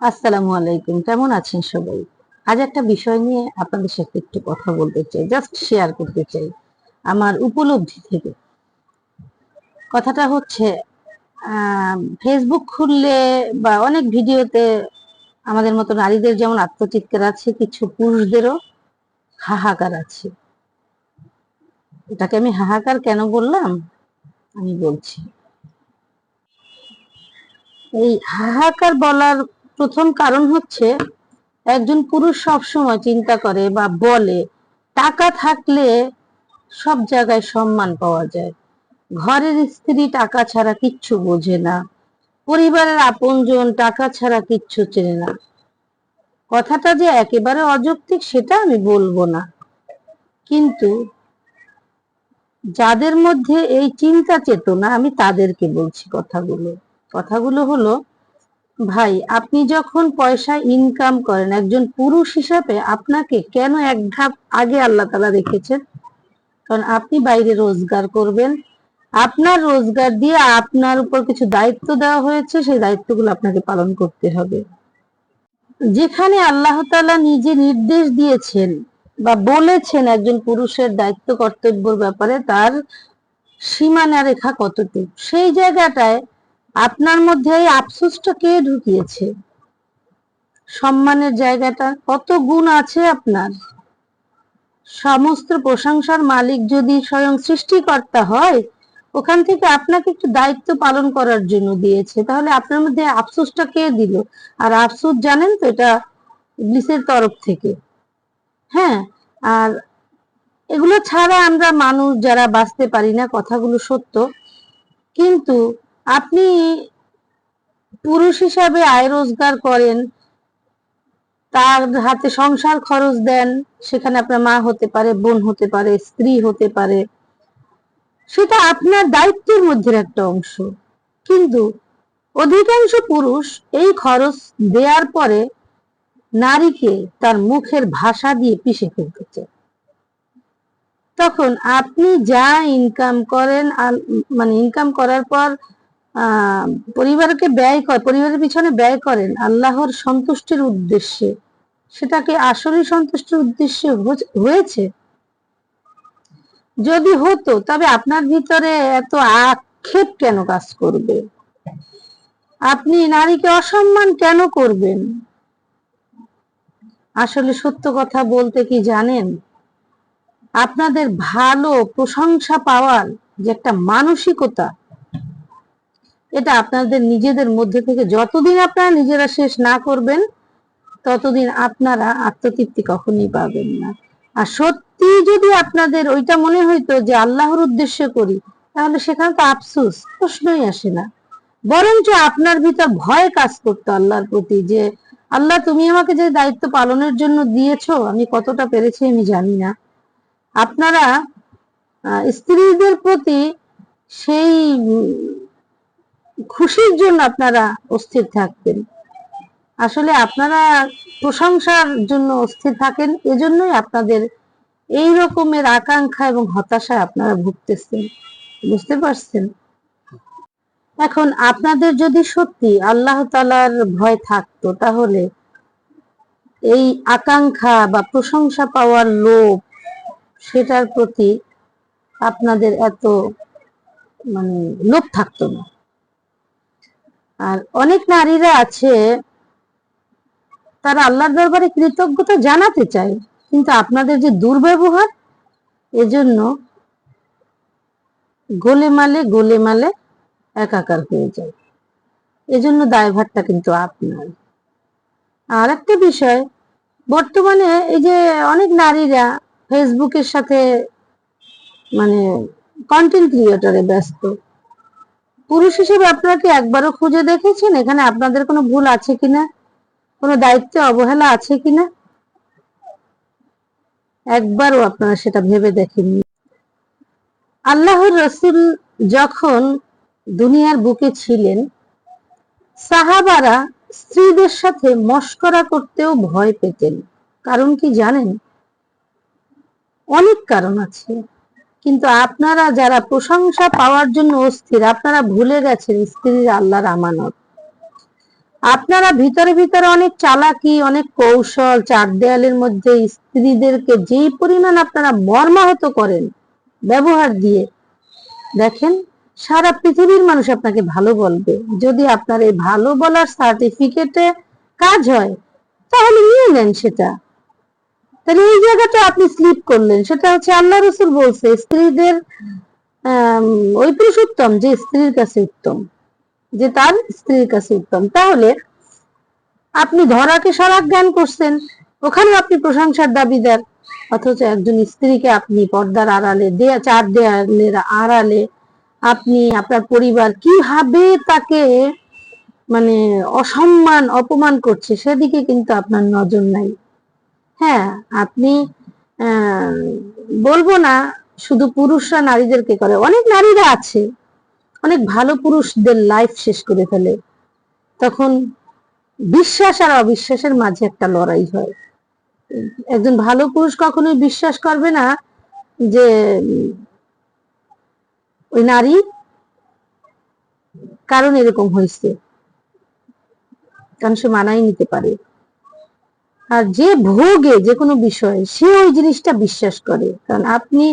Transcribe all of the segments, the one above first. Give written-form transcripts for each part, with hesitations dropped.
আসসালামু আলাইকুম। কেমন আছেন সবাই? আজ একটা বিষয় নিয়ে আপনাদের সাথে একটু কথা বলতে চাই, জাস্ট শেয়ার করতে চাই আমার উপলব্ধি থেকে। কথাটা হচ্ছে ফেসবুক খুললে বা অনেক ভিডিওতে আমাদের মতো নারীদের যেমন আত্মচিৎকার আছে, কিছু পুরুষদেরও হাহাকার আছে। এটাকে আমি হাহাকার কেন বললাম আমি বলছি। এই হাহাকার বলার প্রথম কারণ হচ্ছে, একজন পুরুষ সবসময় চিন্তা করে বা বলে টাকা থাকলে সব জায়গায় সম্মান পাওয়া যায়, ঘরের স্ত্রী টাকা ছাড়া কিচ্ছু বোঝে না, পরিবারের আপনজন টাকা ছাড়া কিচ্ছু চেনে না। কথাটা যে একেবারে অযৌক্তিক সেটা আমি বলবো না, কিন্তু যাদের মধ্যে এই চিন্তা চেতনা আমি তাদেরকে বলছি কথাগুলো হলো, ভাই আপনি যখন পয়সা ইনকাম করেন একজন পুরুষ হিসাবে আপনাকে কেন এক ধাপ আগে আল্লাহ তাআলা রেখেছেন? কারণ আপনি বাইরে রোজগার করবেন, আপনার রোজগার দিয়ে আপনার উপর কিছু দায়িত্ব দেওয়া হয়েছে, সেই দায়িত্বগুলো আপনাকে পালন করতে হবে। যেখানে আল্লাহ তাআলা নিজে নির্দেশ দিয়েছেন বা বলেছেন একজন পুরুষের দায়িত্ব কর্তব্যের ব্যাপারে তার সীমানা রেখা কতটুকু, সেই জায়গাটায় আপনার মধ্যে এই আফসোসটা কে ঢুকিয়েছে? সম্মানের জায়গাটা কত গুণ আছে আপনার। সমস্ত প্রশংসার মালিক যদি স্বয়ং সৃষ্টিকর্তা হয়, ওখান থেকে আপনাকে একটু দায়িত্ব পালন করার জন্য দিয়েছে, তাহলে আপনার মধ্যে আফসোসটা কে দিল? আর আফসোস জানেন তো, এটা ইবলিসের তরফ থেকে। হ্যাঁ, আর এগুলো ছাড়া আমরা মানুষ যারা বাঁচতে পারি না, কথাগুলো সত্য। কিন্তু আপনি পুরুষ হিসাবে আয় রোজগার করেন, তার হাতে সংসার খরচ দেন, সেখানে আপনার মা হতে পারে, বোন হতে পারে, স্ত্রী হতে পারে, সেটা আপনার দায়িত্বের মধ্যে একটা অংশ। কিন্তু অধিকাংশ পুরুষ এই খরচ দেওয়ার পরে নারীকে তার মুখের ভাষা দিয়ে পিষে ফেলতে চায়। তখন আপনি যা ইনকাম করেন, মানে ইনকাম করার পর পরিবারের পিছনে ব্যয় করেন আল্লাহর সন্তুষ্টির উদ্দেশ্যে, সেটাকে আসলে সন্তুষ্টির উদ্দেশ্যে হয়েছে? যদি হতো তবে আপনার ভিতরে এত আক্ষেপ কেন কাজ করবে? আপনি নারীকে অসম্মান কেন করবেন? আসলে সত্য কথা বলতে কি জানেন, আপনাদের ভালো প্রশংসা পাওয়ার যে একটা মানসিকতা, এটা আপনাদের নিজেদের মধ্যে থেকে যতদিন আপনারা নিজেরা শেষ না করবেন, ততদিন আপনারা আত্মতৃপ্তি কখনোই পাবেন না। আর সত্যি যদি আপনাদের ওইটা মনে হইতো যে আল্লাহর উদ্দেশ্যে করি, তাহলে সেখানে তো আফসোস প্রশ্নই আসে না, বরঞ্চ আপনার ভিতর ভয় কাজ করতো আল্লাহর প্রতি, যে আল্লাহ তুমি আমাকে যে দায়িত্ব পালনের জন্য দিয়েছো আমি কতটা পেরেছি আমি জানি না। আপনারা স্ত্রীদের প্রতি সেই খুশির জন্য আপনারা অস্থির থাকতেন। আসলে আপনারা প্রশংসার জন্য অস্থির থাকেন, এজন্যই আপনাদের এই রকমের আকাঙ্ক্ষা এবং হতাশায় আপনারা ভুগতেছেন। বুঝতে পারছেন? এখন আপনাদের যদি সত্যি আল্লাহ তাআলার ভয় থাকতো, তাহলে এই আকাঙ্ক্ষা বা প্রশংসা পাওয়ার লোভ, সেটার প্রতি আপনাদের এত মানে লোভ থাকতো না। আর অনেক নারীরা আছে, তারা আল্লাহর দরবারে কৃতজ্ঞতা জানাতে চায়, কিন্তু আপনাদের যে দুর্ব্যবহার, এজন্য গোলেমালে একাকার হয়ে যায়। এজন্য দায়ভারটা কিন্তু আপনার। আর একটা বিষয়, বর্তমানে এই যে অনেক নারীরা ফেসবুকের সাথে মানে কন্টেন্ট ক্রিয়েটরে ব্যস্ত, পুরুষ হিসেবে আপনারা কি একবারও খুঁজে দেখেছেন এখানে আপনাদের কোনো ভুল আছে কিনা, কোনো দায়িত্বে অবহেলা আছে কিনা? একবারও আপনারা সেটা ভেবে দেখেননি। আল্লাহর রাসূল যখন দুনিয়ার বুকে ছিলেন, সাহাবারা স্ত্রীদের সাথে মশকরা করতেও ভয় পেতেন। কারণ কি জানেন? অনেক কারণ আছে, কিন্তু আপনারা যারা প্রশংসা পাওয়ার জন্য অস্থির, আপনারা ভুলে গেছেন স্ত্রীর আল্লাহর আমানত। আপনারা ভিতরে ভিতরে অনেক চালাকি, অনেক কৌশল, চার দেয়ালের মধ্যে স্ত্রীদেরকে যেই পরিমাণ আপনারা মর্মাহত করেন ব্যবহার দিয়ে, দেখেন সারা পৃথিবীর মানুষ আপনাকে ভালো বলবে। যদি আপনার এই ভালো বলার সার্টিফিকেটে কাজ হয় তাহলে নিয়ে নেন সেটা। তাহলে এই জায়গাটা আপনি স্লিপ করলেন। সেটা হচ্ছে আল্লাহ রসুল বলছে স্ত্রীদের ওই পুরুষ উত্তম যে স্ত্রীর কাছে উত্তম, যে তার স্ত্রীর কাছে উত্তম। তাহলে আপনি ধরাকে সরাক জ্ঞান করছেন, ওখানে আপনি প্রশংসার দাবিদার, অথচ একজন স্ত্রীকে আপনি পর্দার আড়ালে চার দেয়ালের আড়ালে আপনি আপনার পরিবার কিভাবে তাকে মানে অসম্মান অপমান করছে সেদিকে কিন্তু আপনার নজর নাই। হ্যাঁ, আপনি বলবো না শুধু পুরুষরা নারীদেরকে করে, অনেক নারীরা আছে অনেক ভালো পুরুষদের লাইফ শেষ করে ফেলে। তখন বিশ্বাস আর অবিশ্বাসের মাঝে একটা লড়াই হয়। একজন ভালো পুরুষ কখনোই বিশ্বাস করবে না যে ওই নারী কারণ এরকম হয়েছে, কারণ সে মানাই নিতে পারে। আর যে ভোগে যে কোনো বিষয়ে সে ওই জিনিসটা বিশ্বাস করে। কারণ আপনি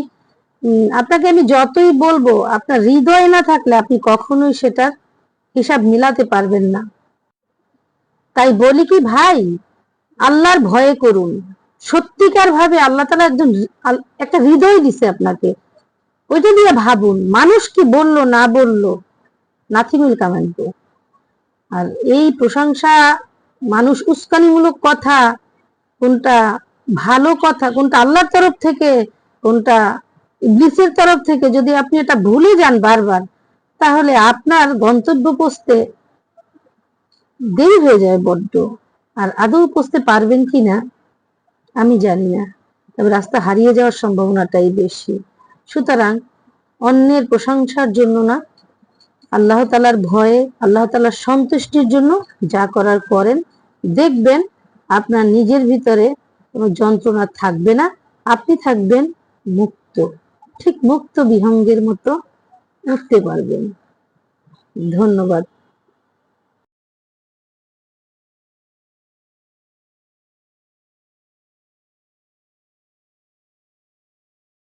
আপনাকে আমি যতই বলবো, আপনার হৃদয় না থাকলে আপনি কখনোই সেটার হিসাব মিলাতে পারবেন না। তাই বলি কি ভাই, আল্লাহর ভয়ে করুন। সত্যিকার ভাবে আল্লাহ তাআলা একটা হৃদয় দিছে আপনাকে, ওইটা দিয়ে ভাবুন। মানুষ কি বললো না বললো, nothing will come and go. আর এই প্রশংসা, মানুষ উস্কানিমূলক কথা, কোনটা ভালো কথা, কোনটা আল্লাহর তরফ থেকে, কোনটা ইবলিসের তরফ থেকে, যদি আপনি এটা ভুলে যান বারবার, তাহলে আপনার গন্তব্য পৌঁছতে দেরি হয়ে যায় বড্ড। আর আদৌ পৌঁছতে পারবেন কিনা আমি জানি না, তবে রাস্তা হারিয়ে যাওয়ার সম্ভাবনাটাই বেশি। সুতরাং অন্যের প্রশংসার জন্য না, আল্লাহ তাআলার ভয়ে, আল্লাহ তাআলার সন্তুষ্টির জন্য যা করার করেন। দেখবেন আপনার নিজের ভিতরে কোনো যন্ত্রণা থাকবে না, আপনি থাকবেন মুক্ত, ঠিক মুক্ত বিহঙ্গের মতো উঠতে পারবেন। ধন্যবাদ।